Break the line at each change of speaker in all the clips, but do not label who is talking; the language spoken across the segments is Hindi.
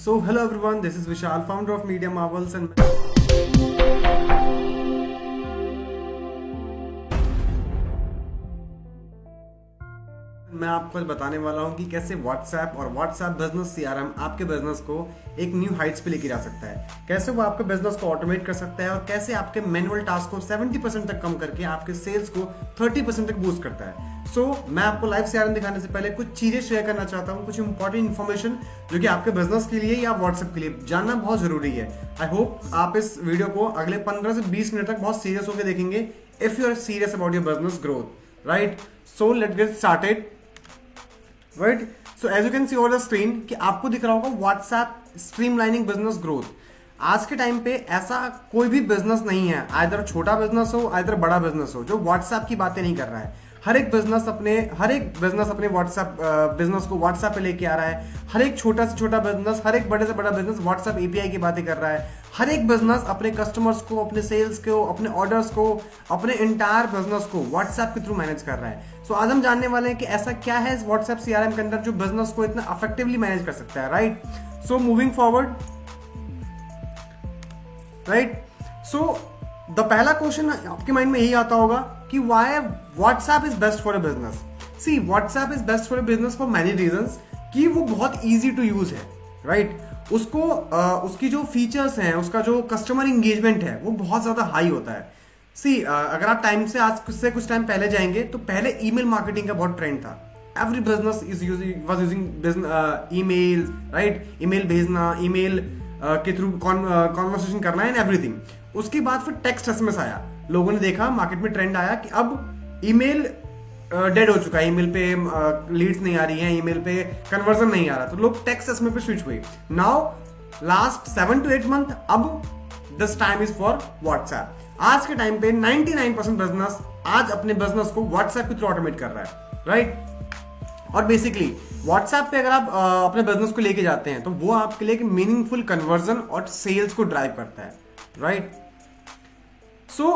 So hello everyone, this is Vishal, founder of Media Marvels and मैं आपको बताने वाला हूं कि कैसे WhatsApp और WhatsApp बिजनेस CRM आपके बिजनेस को एक न्यू हाइट्स पे लेके जा सकता है। कैसे वो आपके बिजनेस को ऑटोमेट कर सकता है और कैसे आपके मैनुअल टास्क को 70% तक कम करके आपके सेल्स को 30% तक बूस्ट करता है। मैं आपको लाइव CRM दिखाने से पहले कुछ चीजें शेयर करना चाहता हूँ, कुछ इंपॉर्टेंट इन्फॉर्मेशन जो कि आपके बिजनेस के लिए या WhatsApp के लिए जानना बहुत जरूरी है। आई होप आप इस वीडियो को अगले 15 से 20 मिनट तक बहुत सीरियस होकर देखेंगे if you are serious about your business growth, right? So let's get started. Right, so as you can see over the screen कि आपको दिख रहा होगा WhatsApp स्ट्रीमलाइनिंग बिजनेस ग्रोथ। आज के टाइम पे ऐसा कोई भी बिजनेस नहीं है, आइदर छोटा बिजनेस हो आइदर बड़ा बिजनेस हो, जो WhatsApp की बातें नहीं कर रहा है। हर एक बिजनेस अपने WhatsApp बिजनेस को WhatsApp पे लेके आ रहा है। हर एक छोटा से छोटा बिजनेस, हर एक बड़े से बड़ा बिजनेस WhatsApp API की बातें कर रहा है। हर एक बिजनेस अपने कस्टमर्स को, अपने सेल्स को, अपने ऑर्डर्स को, अपने इंटायर बिजनेस को WhatsApp के थ्रू मैनेज कर रहा है। आज हम जानने वाले हैं कि ऐसा क्या है इस WhatsApp CRM के अंदर जो बिजनेस को इतना इफेक्टिवली मैनेज कर सकता है, right? So moving forward, right, so the पहला क्वेश्चन आपके माइंड में यही आता होगा कि why WhatsApp is best for a business. See, WhatsApp is best for a business for many reasons कि वो बहुत इजी टू यूज है, राइट? उसको उसकी जो फीचर्स हैं, उसका जो कस्टमर इंगेजमेंट है वो बहुत ज्यादा हाई होता है। सी, अगर आप टाइम से आज से कुछ टाइम पहले जाएंगे तो पहले ईमेल मार्केटिंग का बहुत ट्रेंड था। Every business was using email, right? Email भेजना, ईमेल के थ्रू कॉन्वर्सेशन करना एंड एवरीथिंग। उसके बाद फिर टेक्स्ट एसएमएस आया। लोगों ने देखा, मार्केट में ट्रेंड आया कि अब ईमेल डेड हो चुका है, ईमेल पे लीड्स नहीं आ रही हैं, ईमेल पे कन्वर्जन नहीं आ रहा, तो लोग टेक्स्ट एसएमएस पे स्विच हुए। नाउ लास्ट 7 to 8 month अब this time is for WhatsApp। आज के टाइम पे 99% बिजनेस आज अपने बिजनेस को WhatsApp के थ्रू ऑटोमेट कर रहा है, राइट? और बेसिकली WhatsApp पे अगर आप अपने बिजनेस को लेके जाते हैं तो वो आपके लिए एक मीनिंगफुल कन्वर्जन और सेल्स को ड्राइव करता है, right? So,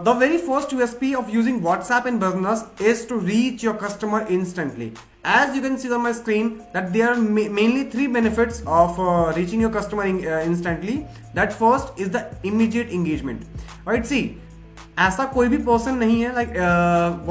the very first USP of using WhatsApp in business is to reach your customer instantly. As you can see on my screen, that there are mainly 3 benefits of reaching your customer instantly. That first is the immediate engagement. Right? See, ऐसा कोई भी person नहीं है, like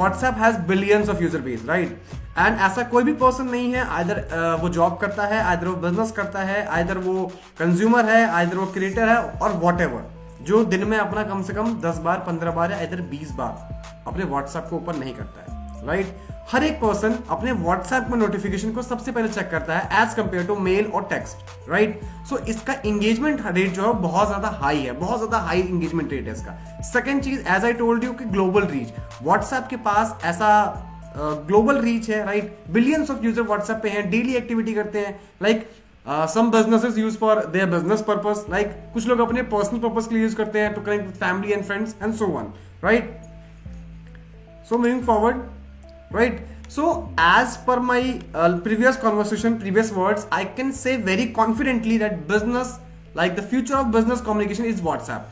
WhatsApp has billions of user base, right? And ऐसा कोई भी person नहीं है, either वो job करता है, either वो business करता है, either वो consumer है, either वो creator है और whatever, जो दिन में अपना कम से कम 10 बार 15 बार या इधर 20 बार अपने WhatsApp को ओपन नहीं करता है, राइट? हर एक पर्सन अपने WhatsApp में नोटिफिकेशन को सबसे पहले चेक करता है एज कंपेयर टू मेल और टेक्स्ट, राइट? सो इसका एंगेजमेंट रेट जो है बहुत ज्यादा हाई है, बहुत ज्यादा हाई एंगेजमेंट रेट है इसका। सेकंड चीज, एज आई टोल्ड यू कि ग्लोबल रीच, WhatsApp के पास ऐसा ग्लोबल रीच है, right? Billions of user WhatsApp पे हैं, डेली एक्टिविटी करते हैं, like some businesses use for their business purpose, like कुछ लोग अपने personal purpose के लिए use करते हैं to connect with family and friends and so on, right? So moving forward, right? So as per my previous conversation, previous words, I can say very confidently that business, like the future of business communication is WhatsApp.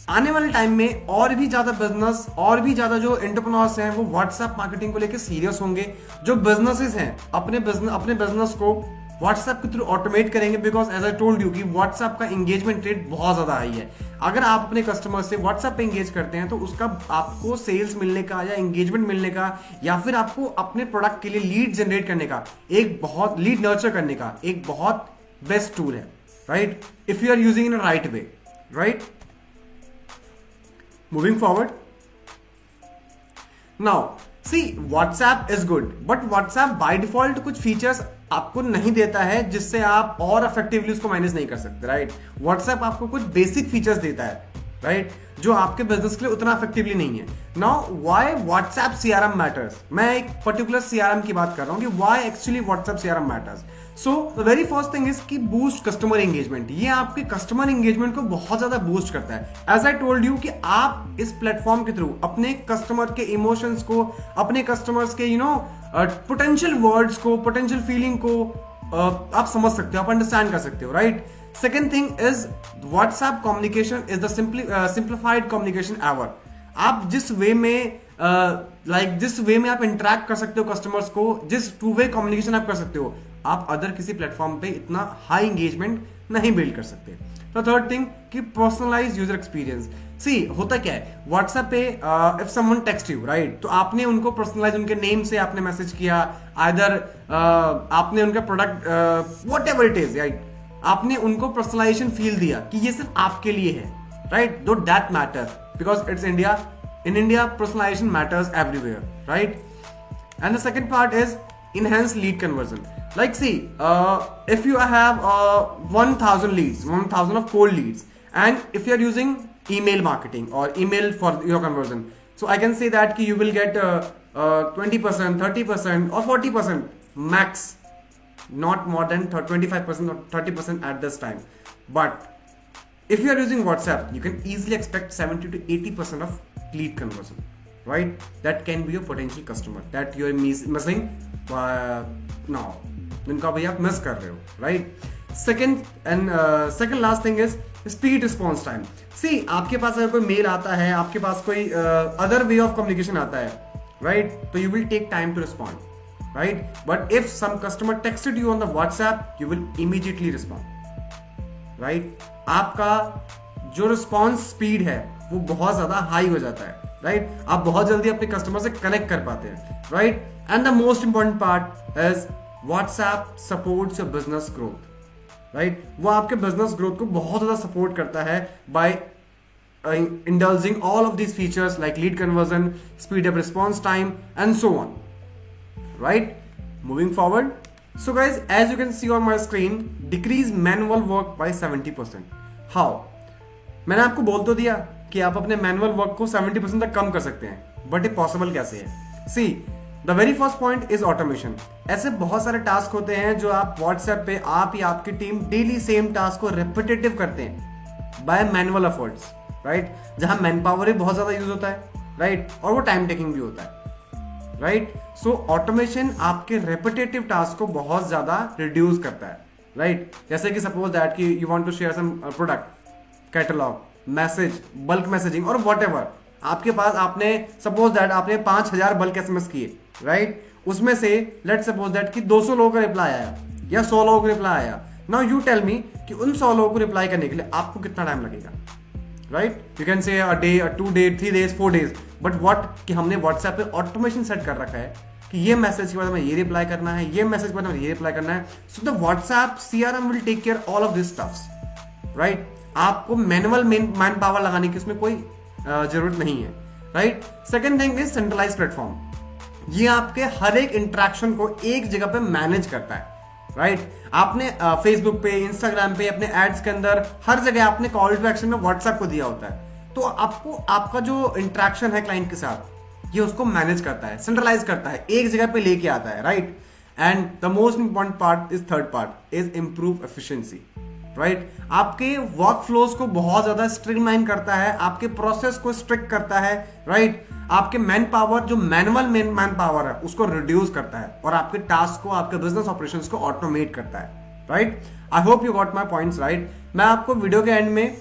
आने वाले टाइम में और भी ज्यादा बिजनेस, और भी ज्यादा जो एंटरप्रेन्योर्स हैं वो WhatsApp मार्केटिंग को लेकर सीरियस होंगे। जो बिजनेसेस हैं अपने बिजनेस को WhatsApp के थ्रू ऑटोमेट करेंगे, because as I told you कि WhatsApp का एंगेजमेंट रेट बहुत ज्यादा हाई है। अगर आप अपने कस्टमर से WhatsApp पे एंगेज करते हैं तो उसका आपको सेल्स मिलने का या एंगेजमेंट मिलने का या फिर आपको अपने प्रोडक्ट के लिए लीड जनरेट करने का, एक बहुत लीड नर्चर करने का एक बहुत बेस्ट टूल है, right? If you are using in a right way, right? Moving forward, now see, WhatsApp is good, but WhatsApp by default कुछ फीचर्स आपको नहीं देता है जिससे आप और इफेक्टिवली उसको मैनेज नहीं कर सकते, राइट? WhatsApp आपको कुछ बेसिक फीचर्स देता है, राइट, जो आपके बिजनेस के लिए उतना इफेक्टिवली नहीं है। Now why WhatsApp CRM matters, मैं एक पर्टिकुलर CRM की बात कर रहा हूं कि why actually WhatsApp CRM matters. So the very first thing is कि बूस्ट कस्टमर एंगेजमेंट। ये आपके कस्टमर एंगेजमेंट को बहुत ज्यादा बूस्ट करता है। एज आई टोल्ड यू कि आप इस प्लेटफॉर्म के थ्रू अपने कस्टमर के इमोशंस को, अपने कस्टमर्स के पोटेंशियल वर्ड्स को, पोटेंशियल फीलिंग को आप समझ सकते हो, आप अंडरस्टैंड कर सकते हो, right? Second thing is WhatsApp communication is the simplified communication ever. आप जिस वे में जिस वे में आप इंटरेक्ट कर सकते हो कस्टमर्स को, जिस टू वे कम्युनिकेशन आप कर सकते हो, आप अदर किसी प्लेटफॉर्म पे इतना हाई एंगेजमेंट नहीं बिल्ड कर सकते। तो थर्ड थिंग कि पर्सनलाइज यूजर एक्सपीरियंस। सी होता क्या है, व्हाट्सएप पे if someone text you right, तो आपने उनको पर्सनलाइज उनके नेम से आपने मैसेज किया, आइदर आपने उनका product whatever it is right, आपने उनको पर्सनलाइजेशन फील दिया कि ये सिर्फ आपके लिए है राइट, दो that matter because it's India, in India personalization matters everywhere right. And the second part is enhanced lead conversion. Like see, if you have 1,000 leads, 1,000 of cold leads, and if you are using email marketing or email for your conversion, so I can say that you will get 20%, 30% or 40% max, not more than 25% or 30% at this time. But if you are using WhatsApp, you can easily expect 70 to 80% of lead conversion. Right, that can be your potential customer that you are missing now, जिनका भैया आप मिस कर रहे हो right. Second last thing is speed response time. See आपके पास अगर कोई मेल आता है, आपके पास कोई अदर वे ऑफ कम्युनिकेशन आता है राइट, तो you will take time to respond right, but if some customer texted you on the WhatsApp you will immediately respond right. आपका जो रिस्पॉन्स स्पीड है वो बहुत ज्यादा हाई हो जाता है राइट, आप बहुत जल्दी अपने कस्टमर से कनेक्ट कर पाते हैं right. And the most important part is WhatsApp supports your business growth right, वो आपके बिजनेस ग्रोथ को बहुत ज्यादा सपोर्ट करता है by indulging all of these features like lead conversion, speed up response time and so on right. Moving forward, so guys as you can see on my screen, decrease manual work by 70%। How, मैंने आपको बोल तो दिया कि आप अपने मैनुअल वर्क को 70% तक कम कर सकते हैं, बट ये पॉसिबल कैसे है? See the very first point is automation. ऐसे बहुत सारे टास्क होते हैं जो आप व्हाट्सएप पे आप या आपकी टीम डेली सेम टास्क को रिपीटेटिव करते हैं बाय मैनुअल एफर्ट्स राइट, जहां मैन पावर ही बहुत ज्यादा यूज होता है राइट, और वो टाइम टेकिंग भी होता है राइट। सो ऑटोमेशन आपके रिपीटेटिव टास्क को बहुत ज्यादा रिड्यूस करता है राइट। जैसे कि सपोज दैट कि you want to share some product catalog, message, bulk messaging और व्हाटएवर, आपके पास आपने सपोज दैट आपने 5,000 बल्क एसएमएस किए राइट, उसमें से लेट्स सपोज दैट कि 200 लोगों का रिप्लाई आया या 100 लोगों का रिप्लाई आया। नाउ यू टेल मी कि उन 100 लोगों को रिप्लाई करने के लिए आपको कितना टाइम लगेगा right. You can say a day, 2 day, 3 days, 4 days, but what कि हमने व्हाट्सएप पे ऑटोमेशन सेट कर रखा है कि ये मैसेज के बाद हमें ये रिप्लाई करना है, ये मैसेज के बाद हमें ये रिप्लाई करना है। So the WhatsApp CRM will take care all of this stuffs right. आपको मैनुअल मैन पावर लगाने की उसमें कोई जरूरत नहीं है right. Second thing is centralized platform, ये आपके हर एक इंटरेक्शन को एक जगह पे मैनेज करता है राइट। आपने फेसबुक पे, इंस्टाग्राम पे, अपने एड्स के अंदर हर जगह आपने कॉल टू एक्शन में व्हाट्सएप को दिया होता है, तो आपको आपका जो इंटरेक्शन है क्लाइंट के साथ ये उसको मैनेज करता है, सेंट्रलाइज करता है, एक जगह पे लेके आता है right. And the most important part is third part is improve efficiency right. आपके वर्क फ्लोज को बहुत ज्यादा स्ट्रीमलाइन करता है, आपके प्रोसेस को स्ट्रिक्ट करता है राइट। आपके मैन पावर जो मैनुअल मैन पावर है उसको रिड्यूस करता है और आपके टास्क को, आपके बिजनेस ऑपरेशंस को ऑटोमेट करता है right. I hope you got my points right. मैं आपको वीडियो के एंड में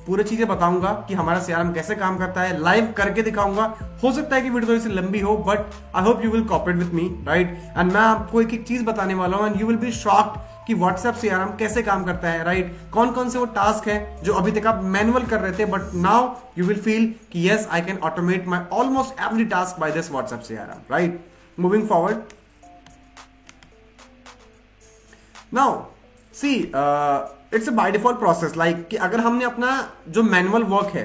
पूरी चीजें बताऊंगा कि हमारा सीआरएम कैसे काम करता है, लाइव करके दिखाऊंगा। हो सकता है कि वीडियो थोड़ी सी लंबी हो, but I hope you will cooperate with me right. And मैं आपको एक एक चीज बताने वाला हूं and you will be shocked कि व्हाट्सएप सीआरएम कैसे काम करता है राइट। कौन कौन से वो टास्क है जो अभी तक आप मैनुअल कर रहे थे, but now you will feel कि yes I can automate my almost every task by this WhatsApp CRM right. Moving forward, now see it's a by default process like कि अगर हमने अपना जो मैनुअल वर्क है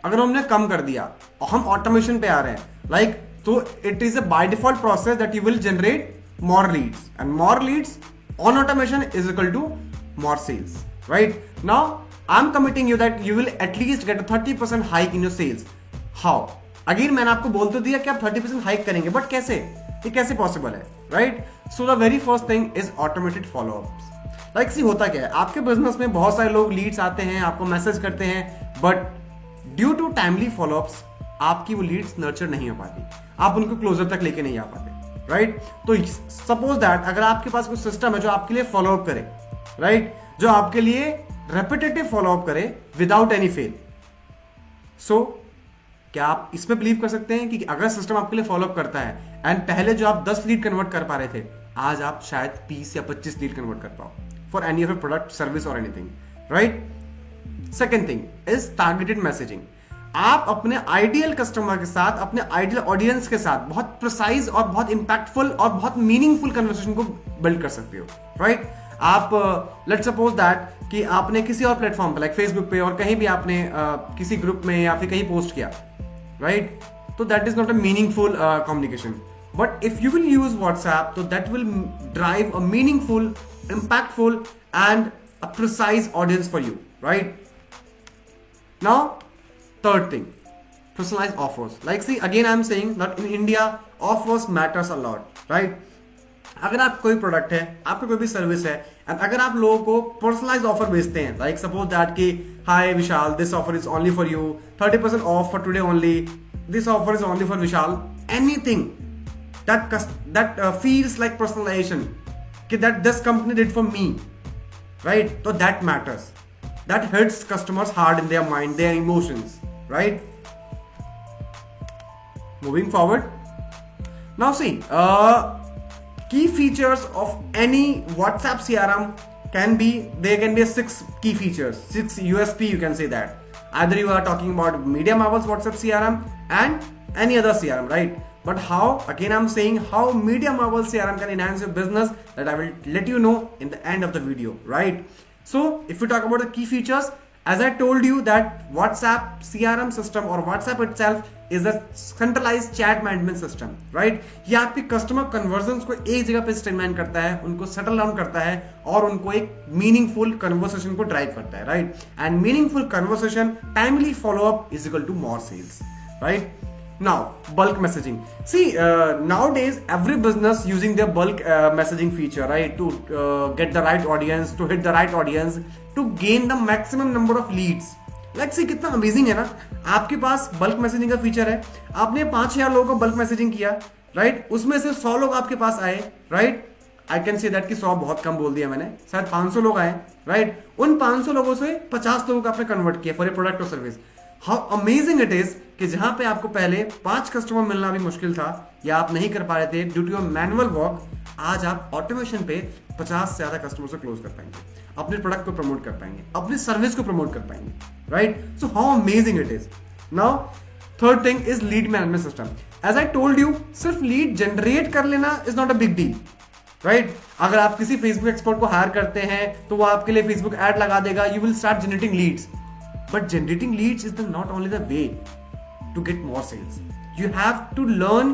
अगर हमने कम कर दिया और हम ऑटोमेशन पे आ रहे हैं लाइक, तो it is a by default process that you will generate more Leeds and more Leeds on automation is equal to more sales right. Now I'm committing you that you will at least get a 30% hike in your sales. How? Again मैंने आपको बोल तो दिया कि आप 30% हाइक करेंगे, बट कैसे, ये कैसे पॉसिबल है right. So the very first thing is automated follow ups. Like see होता क्या है, आपके बिजनेस में बहुत सारे लोग लीड्स आते हैं, आपको मैसेज करते हैं, but due to timely follow ups आपकी वो लीड्स नर्चर नहीं हो पाती, आप उनको क्लोजर तक लेके नहीं आ पाते राइट। तो सपोज दैट अगर आपके पास कोई सिस्टम है जो आपके लिए फॉलोअप करे राइट, जो आपके लिए रेपिटेटिव फॉलोअप करे विदाउट एनी फेल, सो क्या आप इसमें बिलीव कर सकते हैं कि अगर सिस्टम आपके लिए फॉलोअप करता है एंड पहले जो आप 10 लीड कन्वर्ट कर पा रहे थे आज आप शायद 20 या 25 लीड कन्वर्ट कर पाओ for any of your product, service और anything, right? Second thing is targeted messaging. आप अपने आइडियल कस्टमर के साथ, अपने आइडियल ऑडियंस के साथ बहुत प्रिसाइज और बहुत इंपैक्टफुल और बहुत मीनिंगफुल कन्वर्सेशन को बिल्ड कर सकते हो, राइट? आप लेट्स सपोज दैट कि आपने किसी और प्लेटफॉर्म पे लाइक फेसबुक पे और कहीं भी आपने किसी ग्रुप में या फिर कहीं पोस्ट किया, राइट? तो that is not a meaningful communication. But if you will use WhatsApp, तो that will drive a meaningful, impactful and a precise audience for you, right? Now, third thing, personalized offers. Like, see, again I'm saying that in India offers matters a lot, right? अगर आप कोई प्रोडक्ट है, आपका कोई भी सर्विस है, एंड अगर आप लोगों को पर्सनलाइज ऑफर भेजते हैं, लाइक सपोज दैट कि hi Vishal, this offer is only for you, 30% off for today only, this offer is only for Vishal, anything that feels like personalization, that this company did for me, right? So that matters, that hits customers hard in their mind, their emotions, right? Moving forward, now see, key features of any WhatsApp CRM can be 6 key features, 6 USP, you can say that. Either you are talking about Media Marvel's WhatsApp CRM and any other CRM, right? But how, again I'm saying how Media Marvel CRM can enhance your business, that I will let you know in the end of the video, right? So if we talk about the key features, as I told you that WhatsApp CRM system or WhatsApp itself is a centralized chat management system, right? ये आपके कस्टमर कन्वर्जन्स को एक जगह पे स्ट्रीमलाइन करता है, उनको सेटल डाउन करता है और उनको एक मीनिंगफुल कन्वर्सेशन को ड्राइव करता है, right? And meaningful conversation, timely follow up is equal to more sales, right? Now, bulk messaging. See, nowadays every business using their bulk messaging feature, right, to get the right audience, to hit the right audience, to gain the maximum number of leads. Like, see, कितना अमेजिंग है ना. आपके पास बल्क मैसेजिंग का फीचर है, आपने 5000 लोगों को बल्क मैसेजिंग किया, राइट? उसमें से 100 लोग आपके पास आए, right? I can say that कि 100 बहुत कम बोल दिया मैंने, शायद 500 लोग आए, राइट? उन 500 लोगों से 50 लोगों को आपने कन्वर्ट किया फॉर ए प्रोडक्ट और service. How amazing it is कि जहां पे आपको पहले 5 कस्टमर मिलना भी मुश्किल था या आप नहीं कर पा रहे थे due to your manual work, आज आप ऑटोमेशन पे 50 से ज्यादा कस्टमर से क्लोज कर पाएंगे, अपने प्रोडक्ट को प्रमोट कर पाएंगे, अपनी सर्विस को प्रमोट कर पाएंगे, right? So how amazing it is. Now third thing is lead management system. As I told you, सिर्फ लीड जनरेट कर लेना is not a big deal, right? अगर आप किसी फेसबुक एक्सपर्ट को हायर करते हैं तो वो आपके लिए फेसबुक एड लगा देगा, you will start generating leads. But generating leads is not only the way to get more sales. You have to learn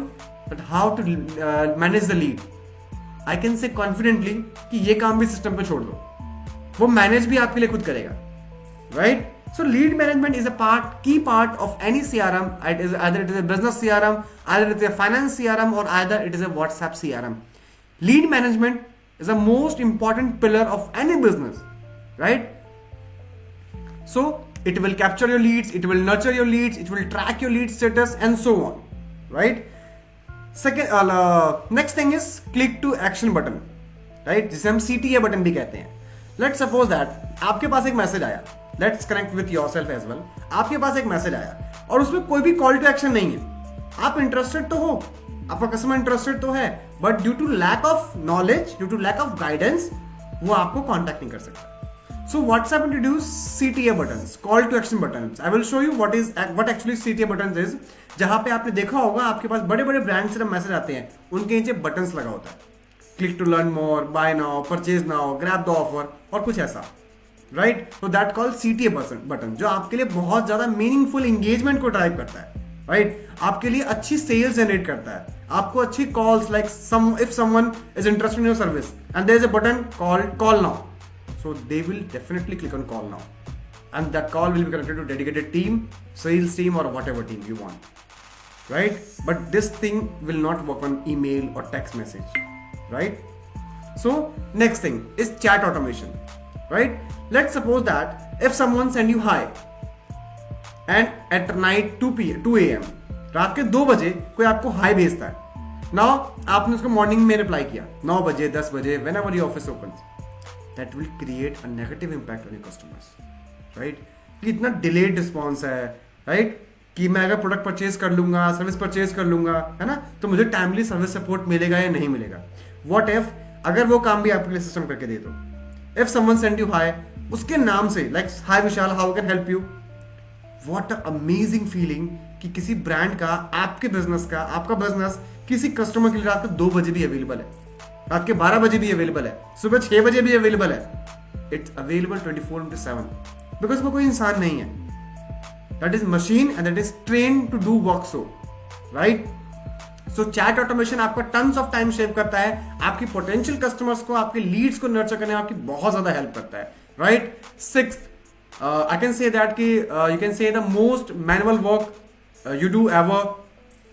that how to manage the lead. I can say confidently कि ये काम भी सिस्टम पे छोड़ दो, वो मैनेज भी आपके लिए खुद करेगा, right? So lead management is a key part of any CRM. Either it is a business CRM, either it is a finance CRM, or either it is a WhatsApp CRM. Lead management is the most important pillar of any business, right? So it will capture your leads, it will nurture your leads, it will track your lead status and so on, right? Second, next thing is click to action button, right? जिसे हम CTA बटन भी कहते हैं. Let's suppose that आपके पास एक मैसेज आया, let's connect with yourself as well. आपके पास एक मैसेज आया और उसमें कोई भी कॉल टू एक्शन नहीं है. आप इंटरेस्टेड तो हो, आपका कस्टमर इंटरेस्टेड तो है, but due to lack of knowledge, due to lack of guidance, वो आपको कॉन्टैक्ट नहीं कर सकता. So WhatsApp introduced CTA buttons, call to action buttons. I will show you what actually CTA buttons is. जहां पे आपने देखा होगा आपके पास बड़े बड़े ब्रांड से मैसेज आते हैं, उनके नीचे बटन्स लगा होता है, click to learn more, buy now, purchase now, grab the offer और कुछ ऐसा, राइट? तो दैट कॉल्ड CTA बटन, जो आपके लिए बहुत ज्यादा मीनिंगफुल एंगेजमेंट को ड्राइव करता है, राइट? आपके लिए अच्छी सेल्स जनरेट करता है, आपको अच्छी calls, like if someone is interested in your service and there is a button called call now. So they will definitely click on call now, and that call will be connected to dedicated team, sales team, or whatever team you want, right? But this thing will not work on email or text message, right? So next thing is chat automation, right? Let's suppose that if someone send you hi and at night 2 a.m. रात के 2 बजे कोई आपको हाई भेजता है. Now आपने उसको मॉर्निंग में रिप्लाई किया 9 बजे, 10 बजे, whenever your office opens. That will create a negative impact on your customers, right? कि इतना delayed response है, right? कि मैं अगर प्रोडक्ट परचेज कर लूंगा, सर्विस परचेज कर लूंगा, है ना, तो मुझे टाइमली सर्विस सपोर्ट मिलेगा या नहीं मिलेगा. व्हाट इफ अगर वो काम भी आपके लिए सिस्टम करके दे दो, if someone send you hi उसके नाम से, like hi Vishal, how can help you, what a amazing feeling कि किसी ब्रांड का, आपके बिजनेस का, आपका बिजनेस किसी कस्टमर के लिए रात को 2 बजे भी अवेलेबल है, रात के 12 बजे भी अवेलेबल है, सुबह 6 बजे भी अवेलेबल है. इट्स अवेलेबल 24/7 बिकॉज वो कोई इंसान नहीं है. That is machine and that is train to do work so, right. So chat automation आपका टन्स ऑफ टाइम सेव करता है, आपकी पोटेंशियल कस्टमर्स को, आपके लीड्स को नर्चर करने में आपकी बहुत ज्यादा हेल्प करता है, right. Sixth, I can say that you can say the most manual work you do ever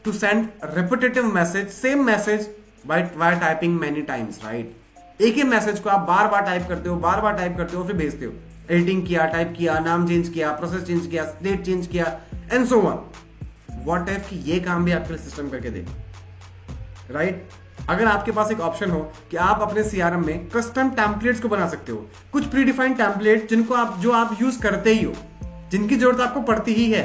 to send repetitive message, same message by typing many times, right? एक ही मैसेज को आप बार बार टाइप करते हो, फिर भेजते हो. एडिटिंग किया, टाइप किया, नाम चेंज किया, प्रोसेस चेंज किया, डेट चेंज किया and so on. What if कि ये काम भी आपके लिए सिस्टम करके दे, राइट. अगर आपके पास एक ऑप्शन हो कि आप अपने सीआरएम में कस्टम टेम्पलेट्स को बना सकते हो, कुछ प्री डिफाइंड टेम्पलेट जो आप यूज करते ही हो, जिनकी जरूरत आपको पड़ती ही है,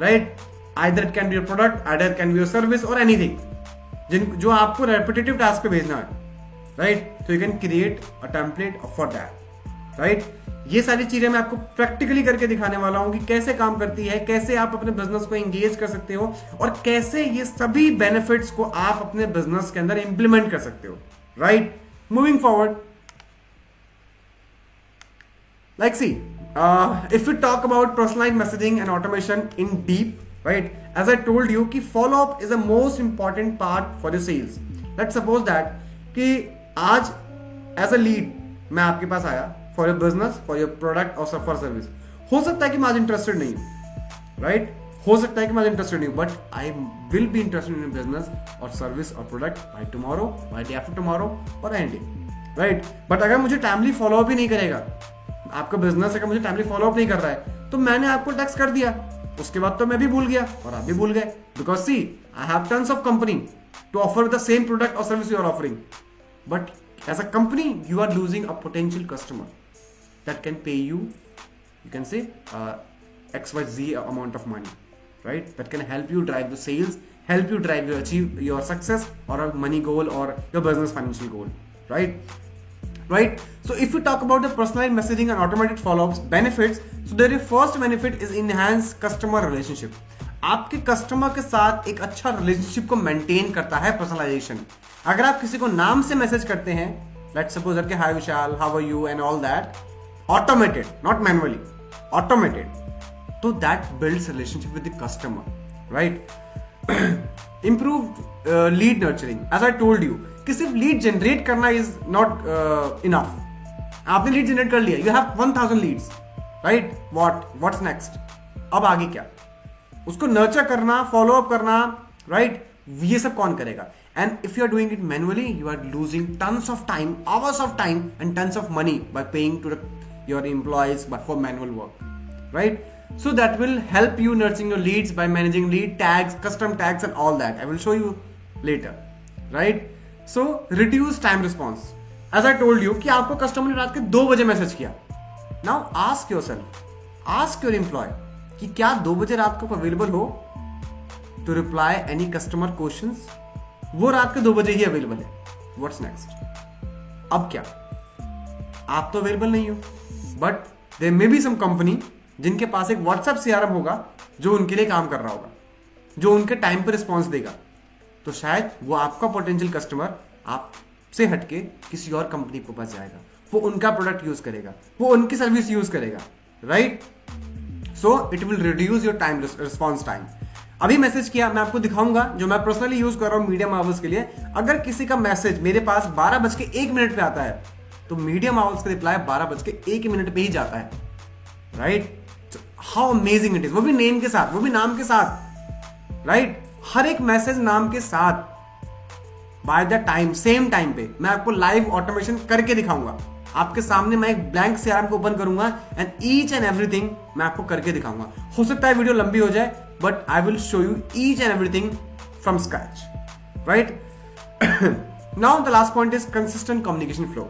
right. Either it can be your product, either it can be your service और एनीथिंग जो आपको रेपिटेटिव टास्क पे भेजना है, right. So you can create a template for that, right. ये सारी चीजें मैं आपको प्रैक्टिकली करके दिखाने वाला हूं कि कैसे काम करती है, कैसे आप अपने बिजनेस को एंगेज कर सकते हो और कैसे ये सभी बेनिफिट्स को आप अपने बिजनेस के अंदर इंप्लीमेंट कर सकते हो, right. Moving forward, like see, if we talk about personalized messaging and automation in deep, right, as I told you कि follow up is the most important part for your sales. Let's suppose that कि आज एज अ लीड मैं आपके पास आया for your business, for your product और फॉर सर्विस. हो सकता है कि मैं आज इंटरेस्टेड नहीं हूं, राइट. हो सकता है कि मैं इंटरेस्टेड नहीं हूं, but I will be interested in business और सर्विस और product by tomorrow, by day after tomorrow और एनी डे, राइट. बट अगर मुझे टाइमली फॉलो अप ही नहीं करेगा, आपका बिजनेस अगर मुझे टाइमली फॉलो अप नहीं कर रहा है, तो मैंने आपको टेक्स्ट कर दिया, उसके बाद तो मैं भी भूल गया और आप भी भूल गए. Because see, I have tons of company to offer the same product और service you are offering, but as a company you are losing a potential customer that can pay you can say XYZ amount of money, right, that can help you drive the sales, help you drive your achieve your success or a money goal or your business financial goal, right. So if we talk about the personalized messaging and automated follow-ups benefits, so the first benefit is enhance customer relationship. आपके कस्टमर के साथ एक अच्छा रिलेशनशिप को मेंटेन करता है पर्सनलाइजेशन. अगर आप किसी को नाम से मैसेज करते हैं, let's suppose that hi Vishal, how are you and all that, automated, not manually, automated, तो that builds relationship with the customer, right. Improve lead nurturing, as I told you कि सिर्फ लीड जनरेट करना इज नॉट इनफ. आपने लीड जनरेट कर लिया, you have 1000 leads, right. What's next? अब आगे क्या? उसको नर्चर करना, फॉलो अप करना, राइट, ये सब कौन करेगा? And if you are doing it manually, you are losing tons of time, hours of time and tons of money by paying to your employees for manual work, right. So that will help you nurturing your leads by managing lead tags, custom tags and all that. I will show you later, right? So reduce time response. As I told you कि आपको कस्टमर ने रात के 2 बजे मैसेज किया. Now ask yourself, ask your employee कि क्या 2 बजे रात को अवेलेबल हो to reply any customer questions? वो रात के 2 बजे ही अवेलेबल है. What's next? अब क्या? आप तो अवेलेबल नहीं हो, but there may be some company जिनके पास एक व्हाट्सएप सीआरएम होगा जो उनके लिए काम कर रहा होगा, जो उनके टाइम पर रिस्पॉन्स देगा. तो शायद वो आपका पोटेंशियल कस्टमर आपसे हटके किसी और कंपनी के पास जाएगा, वो उनका प्रोडक्ट यूज करेगा, वो उनकी सर्विस यूज करेगा, right. So it will reduce your time, response time. अभी मैसेज किया, मैं आपको दिखाऊंगा जो मैं पर्सनली यूज कर रहा हूं मीडियम आवर्स के लिए. अगर किसी का मैसेज मेरे पास 12:01 पे आता है तो मीडियम आवर्स का रिप्लाई 12:01 पे ही जाता है, right. How amazing it is, वो भी नेम के साथ, वो भी नाम के साथ, राइट. हर एक मैसेज नाम के साथ, by the time, same time पे. मैं आपको लाइव ऑटोमेशन करके दिखाऊंगा. आपके सामने मैं एक ब्लैंक सीआरएम को ओपन करूंगा एंड ईच एंड एवरीथिंग मैं आपको करके दिखाऊंगा. हो सकता है वीडियो लंबी हो जाए, but I will show you each and everything from scratch, right. Now the last point is consistent communication flow.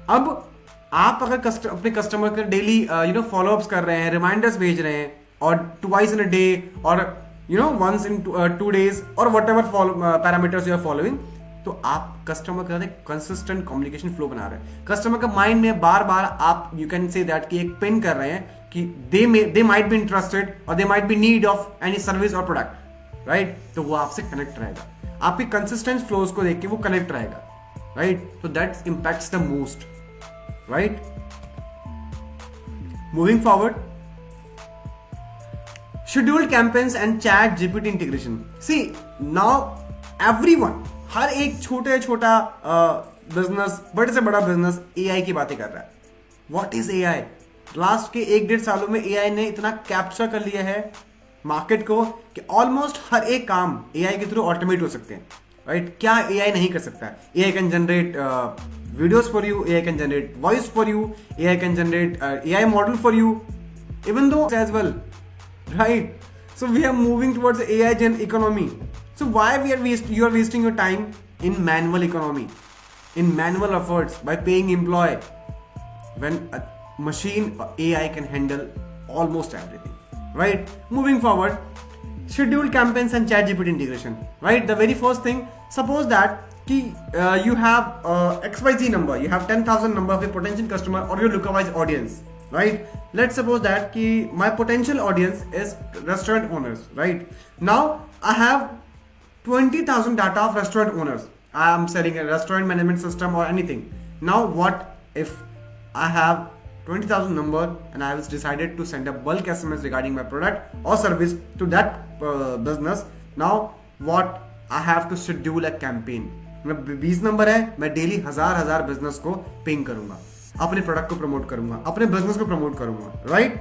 अब आप अगर अपने कस्टमर के डेली फॉलोअप्स कर रहे हैं, रिमाइंडर्स भेज रहे हैं, और ट्वाइस इन अ डे और वंस इन 2 days और whatever parameters you are following, तो आप कस्टमर के साथ एक कंसिस्टेंट कम्युनिकेशन फ्लो बना रहे हैं, कस्टमर के माइंड में बार बार आप यू कैन से दैट कि एक पिन कर रहे हैं कि दे माइट बी इंटरेस्टेड और they might be need of any service और प्रोडक्ट, राइट? तो वो आपसे कनेक्ट रहेगा, आपकी कंसिस्टेंट फ्लोज को देख के वो कनेक्ट रहेगा, राइट? तो that impacts the most, right? Moving forward, scheduled campaigns and chat GPT integration. See, now everyone, हर एक छोटा बिजनेस, बड़े से बड़ा बिजनेस AI की बातें कर रहा है. What is AI? लास्ट के 1-1.5 सालों में AI ने इतना कैप्चर कर लिया है मार्केट को कि ऑलमोस्ट हर एक काम AI के थ्रू ऑटोमेट हो सकते हैं, राइट? क्या AI नहीं कर सकता है? AI can generate videos for you, AI can generate voice for you, AI can generate AI model for you, even though as well. Right, so we are moving towards the AI gen economy. So why you are wasting your time in manual economy, in manual efforts by paying employee, when a machine or AI can handle almost everything, right? Moving forward, scheduled campaigns and chat GPT integration, right? The very first thing, suppose that you have XYZ number, you have 10,000 number of your potential customer or your lookalike audience, right? Let's suppose that my potential audience is restaurant owners, right? Now I have 20,000 data of restaurant owners. I am selling a restaurant management system or anything. Now what if I have 20,000 number and I was decided to send a bulk SMS regarding my product or service to that business? Now what I have to schedule a campaign. 20 number है, मैं डेली हजार बिजनेस को पिंग करूंगा, अपने प्रोडक्ट को प्रमोट करूंगा, अपने बिजनेस को प्रमोट करूंगा, राइट?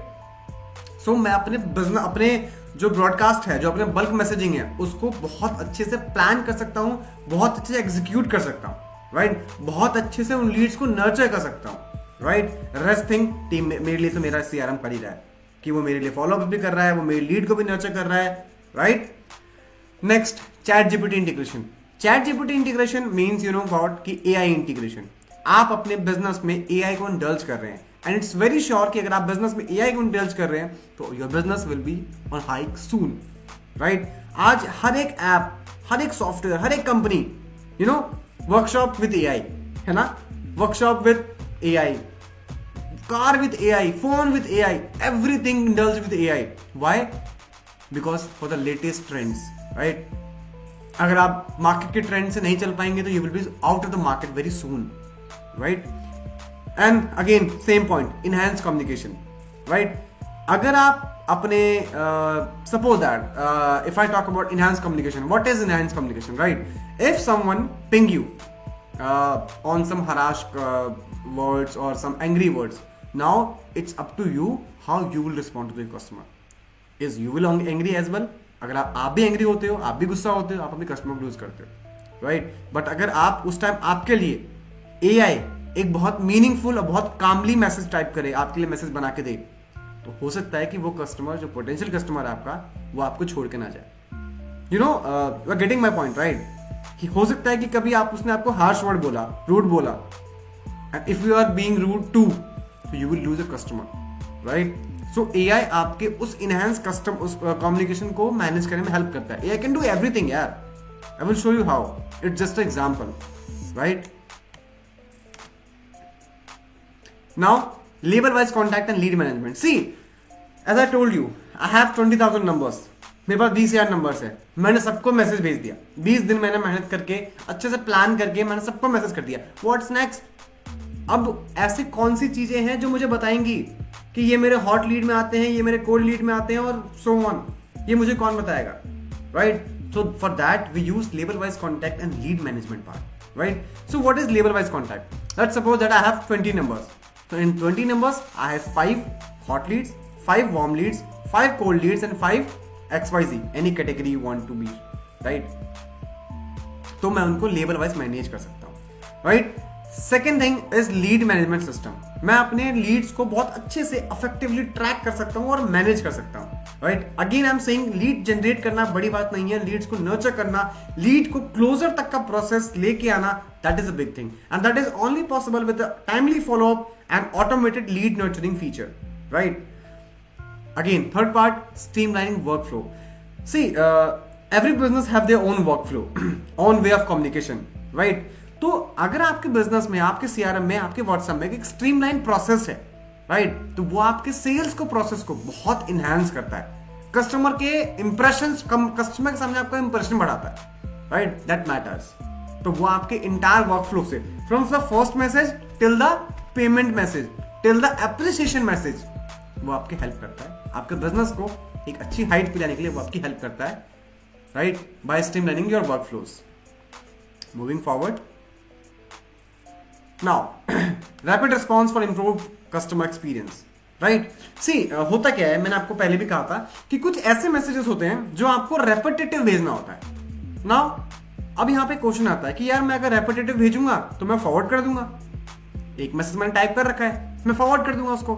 सो मैं अपने बिजनेस, अपने जो ब्रॉडकास्ट है, जो अपने बल्क मैसेजिंग है, उसको बहुत अच्छे से प्लान कर सकता हूं, बहुत अच्छे से एग्जीक्यूट कर सकता हूं, राइट? बहुत अच्छे से उन लीड्स को नर्चर कर सकता हूं, राइट? रेस्ट थिंग टीम मेरे लिए तो मेरा CRM कर ही रहा है कि वो मेरे लिए फॉलोअप भी कर रहा है, वो मेरी लीड को भी नर्चर कर रहा है, right? Next, chat GPT integration. Chat GPT integration means you know what कि AI इंटीग्रेशन. आप अपने बिजनेस में AI को इंडल्ज कर रहे हैं एंड इट्स वेरी श्योर कि अगर आप बिजनेस में AI को इंडल्ज कर रहे हैं तो your business will be on hike soon, right? आज हर एक ऐप, हर एक सॉफ्टवेयर, हर एक company, you know, workshop with AI, है ना? Workshop with AI, car with AI, phone with AI, everything indulge with AI. Why? Because for the latest trends, right? अगर आप मार्केट के ट्रेंड से नहीं चल पाएंगे तो you will be out of the market very soon, right? And again same point, enhance communication, right? अगर आप अपने suppose that if I talk about enhance communication, what is enhance communication, right? If someone ping you on some harsh words और some angry words, now it's up to you how you will respond to the customer. Is you will angry as well? अगर आप भी एंग्री होते हो, आप भी गुस्सा होते हो, आप अपने कस्टमर को लूज करते हो, राइट? बट अगर आप उस टाइम आपके लिए AI एक बहुत मीनिंगफुल और बहुत कामली मैसेज टाइप करे, आपके लिए मैसेज बना के दे, तो हो सकता है कि वो कस्टमर, जो पोटेंशियल कस्टमर है आपका, वो आपको छोड़ के ना जाए. You know, you are getting my point, right? कि हो सकता है कि कभी उसने आपको हार्श वर्ड बोला, रूड बोला, and if you are being rude to, you will lose a customer, right? So AI आपके उस इनहैंस उस कम्युनिकेशन को मैनेज करने में हेल्प करता है. AI कैन डू एवरीथिंग यार. I will show you how. It's just an example, right? Now label wise contact and lead management. See, as I told you, I have 20,000 numbers. मेरे पास 20,000 नंबर्स है. मैंने सबको मैसेज भेज दिया. 20 दिन मैंने मेहनत करके, अच्छे से प्लान करके मैंने सबको मैसेज कर दिया. What's next? अब ऐसी कौन सी चीजें हैं जो मुझे बताएंगी कि ये मेरे हॉट लीड में आते हैं, ये मेरे कोल्ड लीड में आते हैं और सो ऑन? ये मुझे कौन बताएगा, right? So for that we use label wise contact and lead management part, right? So what is label wise contact? Let's suppose that I have 20 numbers. So in 20 numbers, I have 5 hot leads, 5 warm leads, 5 cold leads and 5 XYZ, any category you want to be, right? तो मैं उनको लेबल वाइज मैनेज कर सकता हूँ, right? Second thing is lead management system. मैं अपने लीड्स को बहुत अच्छे से इफेक्टिवली ट्रैक कर सकता हूँ और मैनेज कर सकता हूँ, right? Again I am saying, lead generate करना बड़ी बात नहीं है. लीड्स को नर्चर करना, लीड को क्लोजर तक का प्रोसेस लेके आना, that is a big thing, and that is only possible with timely follow up and automated lead nurturing feature, right? Again, third part, streamlining workflow. See, every business have their own workflow, own way of communication. Right? तो अगर आपके बिजनेस में, आपके सीआरएम में, आपके व्हाट्सएप में एक स्ट्रीमलाइन प्रोसेस है, राइट, तो वो आपके सेल्स को प्रोसेस को बहुत इनहैंस करता है, कस्टमर के इंप्रेशन, कस्टमर के सामने आपका इंप्रेशन बढ़ाता है, राइट, दैट मैटर्स। तो वो आपके इंटायर वर्कफ्लो से, from the first message till the payment message till the appreciation message, वो आपकी हेल्प करता है, आपके बिजनेस को एक अच्छी हाइट पे लाने के लिए वो आपकी हेल्प करता है, right, by streamlining your workflows. Moving forward now, rapid response for improve customer experience, right. See होता क्या है, मैंने आपको पहले भी कहा था कि कुछ ऐसे मैसेजेस होते हैं जो आपको रेपिटेटिव भेजना होता है। नाउ अब यहां पे क्वेश्चन आता है कि यार मैं अगर रेपिटेटिव भेजूंगा तो मैं फॉरवर्ड कर दूंगा, एक मैसेज मैंने टाइप कर रखा है, मैं फॉरवर्ड कर दूंगा उसको,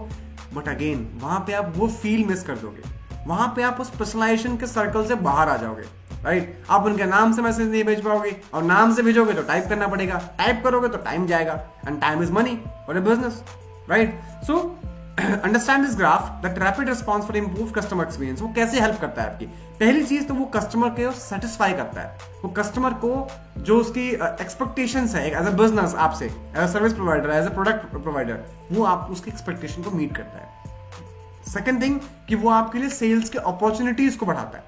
बट अगेन वहां पे आप वो फील मिस कर दोगे, वहां पे आप उस पर्सनलाइजेशन के सर्कल से बाहर आ जाओगे, राइट। आप उनके नाम से मैसेज नहीं भेज पाओगे, और नाम से भेजोगे तो टाइप करना पड़ेगा, टाइप करोगे तो टाइम जाएगा, and time is money for a business, right. So understand this graph that rapid response for improve customer experience, वो कैसे हेल्प करता है आपकी। पहली चीज तो वो कस्टमर को सेटिस्फाई करता है, वो कस्टमर को जो उसकी एक्सपेक्टेशंस है एज अ बिजनेस आपसे, as a service provider, as a product provider, वो आप उसकी एक्सपेक्टेशन को मीट करता है। सेकंड थिंग कि वो आपके लिए सेल्स के अपॉर्चुनिटीज को बढ़ाता है,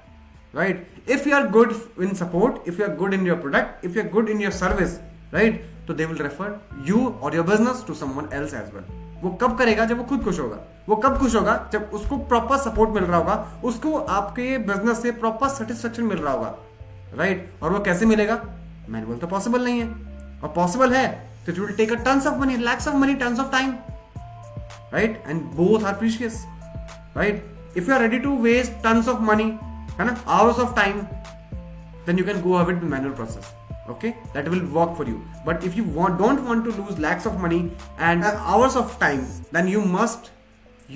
right. If you are good in support, if you are good in your product, if you are good in your service, right, तो दे विल रेफर यू और your business to someone else as well. वो कब करेगा? जब वो खुद खुश होगा। वो कब खुश होगा? जब उसको प्रॉपर सपोर्ट मिल रहा होगा, उसको आपके बिजनेस से प्रॉपर सेटिस्फेक्शन मिल रहा होगा, राइट। और वो कैसे मिलेगा? मैनुअल तो पॉसिबल नहीं है, और पॉसिबल है तो it will take a tons of money, lakhs of money, tons of time, right, and both are precious, right. If you are ready to waste tons of money, है ना, hours of time, then you can go ahead with manual process, okay, that will work for you. But if you don't want to lose lakhs of money and hours of time, then you must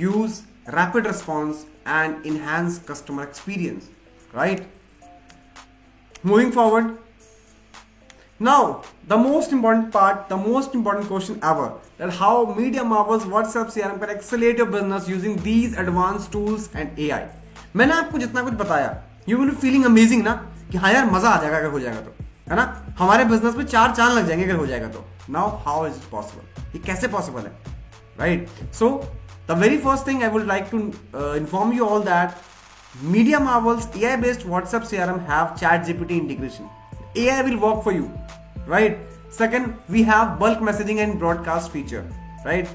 use rapid response and enhance customer experience, right? Moving forward, now the most important part, the most important question ever, that how Media Marvels WhatsApp CRM can accelerate your business using these advanced tools and AI. मैंने आपको जितना कुछ बताया, यू विल फीलिंग अमेजिंग ना, कि हाँ यार मजा आ जाएगा अगर हो जाएगा तो, है ना, हमारे बिजनेस में 4 चांद लग जाएंगे अगर हो जाएगा तो। Now how is it possible, ये कैसे पॉसिबल है, right. So the very first thing I would like to inform you all that Media Marvels AI based WhatsApp CRM have ChatGPT integration. AI will work for you, right? Second, we have bulk messaging and broadcast feature, right?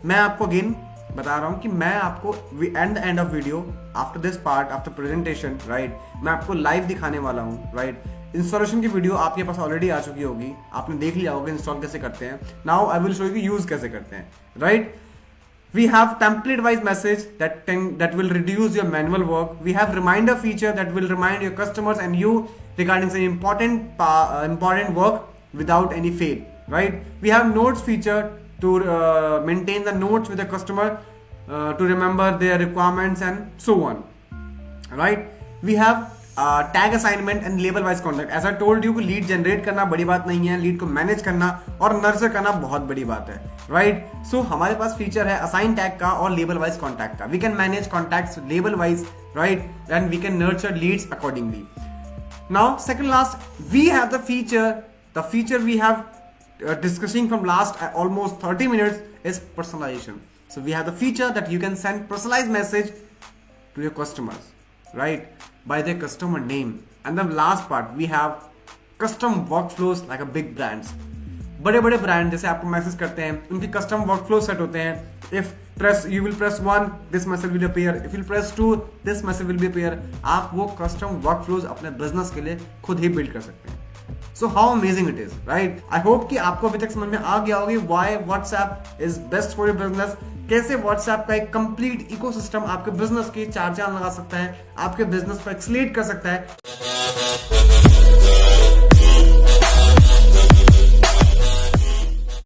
मैं आपको अगेन बता रहा हूं कि मैं आपको end of video, after this part, after presentation, right, मैं आपको लाइव दिखाने वाला हूं, राइट। इंस्टॉलेशन की वीडियो आपके पास ऑलरेडी आ चुकी होगी, आपने देख लिया होगा इंस्टॉल कैसे करते हैं। Now I will show you use कैसे करते हैं, right. We have template wise message that will reduce your manual work. We have reminder feature that will remind your customers and you regarding some important work without any fail, right? We have notes feature to maintain the notes with the customer, to remember their requirements and so on, right? We have tag assignment and label wise contact. As I told you, lead generate करना बड़ी बात नहीं है, lead को manage करना और nurture करना बहुत बड़ी बात है, right? So हमारे पास feature है assign tag का और label wise contact का. We can manage contacts label wise, right? And we can nurture leads accordingly. Now second last, we have the feature we have discussing from last almost 30 minutes is personalization. So we have the feature that you can send personalized message to your customers, right, by their customer name. And the last part, we have custom workflows like a big brands. बड़े बड़े ब्रांड जैसे आपको मैसेज करते हैं, उनकी कस्टम वर्कफ्लो सेट होते हैं. If you will press 1 this message will appear, if you press 2 this message will be appear. आप वो कस्टम वर्कफ्लोज अपने बिजनेस के लिए खुद ही बिल्ड कर सकते हैं. So how amazing it is, right? I hope कि आपको अभी तक समझ में आ गया होगी why WhatsApp is best for your business. कैसे WhatsApp का एक कंप्लीट इकोसिस्टम आपके बिजनेस के 4 चांद लगा सकता है, आपके बिजनेस को एक्सीलरेट कर सकता है.